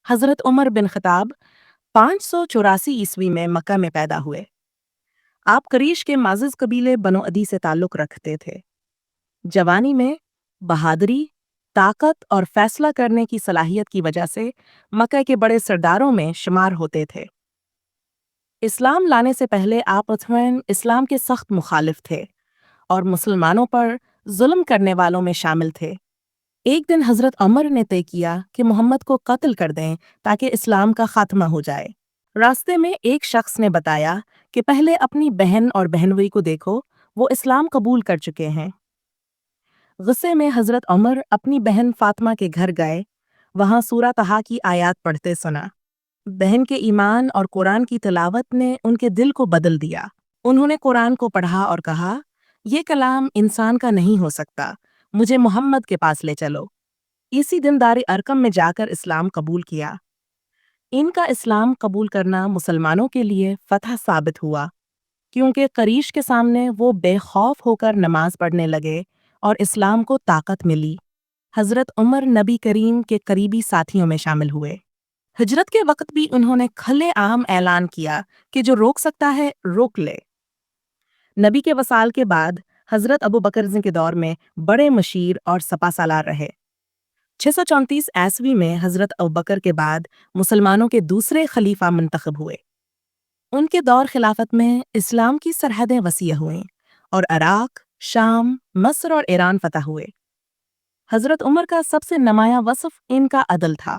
حضرت عمر بن خطاب 584 میں مکہ میں پیدا ہوئے۔ آپ قریش کے معزز قبیلے بنو عدی سے تعلق رکھتے تھے۔ جوانی میں بہادری، طاقت اور فیصلہ کرنے کی صلاحیت کی وجہ سے مکہ کے بڑے سرداروں میں شمار ہوتے تھے۔ اسلام لانے سے پہلے آپ عثمان اسلام کے سخت مخالف تھے اور مسلمانوں پر ظلم کرنے والوں میں شامل تھے۔ ایک دن حضرت عمر نے طے کیا کہ محمد کو قتل کر دیں تاکہ اسلام کا خاتمہ ہو جائے۔ راستے میں ایک شخص نے بتایا کہ پہلے اپنی بہن اور بہنوئی کو دیکھو، وہ اسلام قبول کر چکے ہیں۔ غصے میں حضرت عمر اپنی بہن فاطمہ کے گھر گئے، وہاں سورہ طٰہٰ کی آیات پڑھتے سنا۔ بہن کے ایمان اور قرآن کی تلاوت نے ان کے دل کو بدل دیا۔ انہوں نے قرآن کو پڑھا اور کہا، یہ کلام انسان کا نہیں ہو سکتا، مجھے محمد کے پاس لے چلو۔ اسی دن دار ارقم میں جا کر اسلام قبول کیا۔ ان کا اسلام قبول کرنا مسلمانوں کے لیے فتح ثابت ہوا، کیونکہ قریش کے سامنے وہ بے خوف ہو کر نماز پڑھنے لگے اور اسلام کو طاقت ملی۔ حضرت عمر نبی کریم کے قریبی ساتھیوں میں شامل ہوئے۔ ہجرت کے وقت بھی انہوں نے کھلے عام اعلان کیا کہ جو روک سکتا ہے روک لے۔ نبی کے وصال کے بعد حضرت ابو بکر کے دور میں بڑے مشیر اور سپہ سالار رہے۔ 634 عیسوی میں حضرت ابوبکر کے بعد مسلمانوں کے دوسرے خلیفہ منتخب ہوئے۔ ان کے دور خلافت میں اسلام کی سرحدیں وسیع ہوئیں اور عراق، شام، مصر اور ایران فتح ہوئے۔ حضرت عمر کا سب سے نمایاں وصف ان کا عدل تھا۔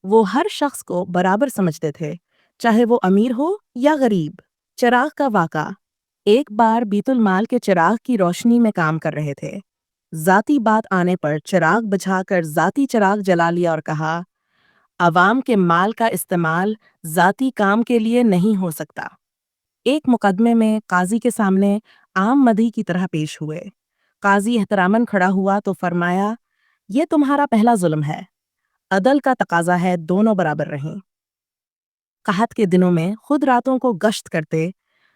وہ ہر شخص کو برابر سمجھتے تھے، چاہے وہ امیر ہو یا غریب۔ چراغ کا واقعہ: ایک بار بیت المال کے چراغ کی روشنی میں کام کر رہے تھے۔ ذاتی بات آنے پر چراغ بجھا کر ذاتی چراغ جلا لیا اور کہا، عوام کے مال کا استعمال ذاتی کام کے لیے نہیں ہو سکتا۔ ایک مقدمے میں قاضی کے سامنے عام مدعی کی طرح پیش ہوئے۔ قاضی احتراماً کھڑا ہوا تو فرمایا، یہ تمہارا پہلا ظلم ہے، عدل کا تقاضا ہے دونوں برابر رہیں۔ قحط کے دنوں میں خود راتوں کو گشت کرتے،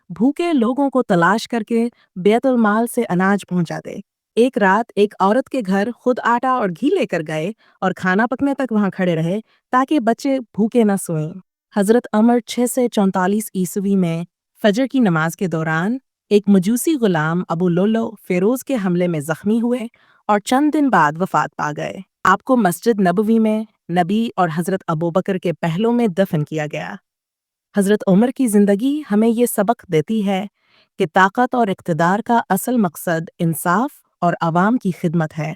بھوکے لوگوں کو تلاش کر کے بیت المال سے اناج پہنچاتے۔ ایک رات ایک عورت کے گھر خود آٹا اور گھی لے کر گئے اور کھانا پکنے تک وہاں کھڑے رہے تاکہ بچے بھوکے نہ سوئیں۔ حضرت عمر 644 عیسوی میں فجر کی نماز کے دوران ایک مجوسی غلام ابو لولو فیروز کے حملے میں زخمی ہوئے اور چند دن بعد وفات پا گئے۔ آپ کو مسجد نبوی میں نبی اور حضرت ابوبکر کے پہلو میں دفن کیا گیا۔ حضرت عمر کی زندگی ہمیں یہ سبق دیتی ہے کہ طاقت اور اقتدار کا اصل مقصد انصاف اور عوام کی خدمت ہے۔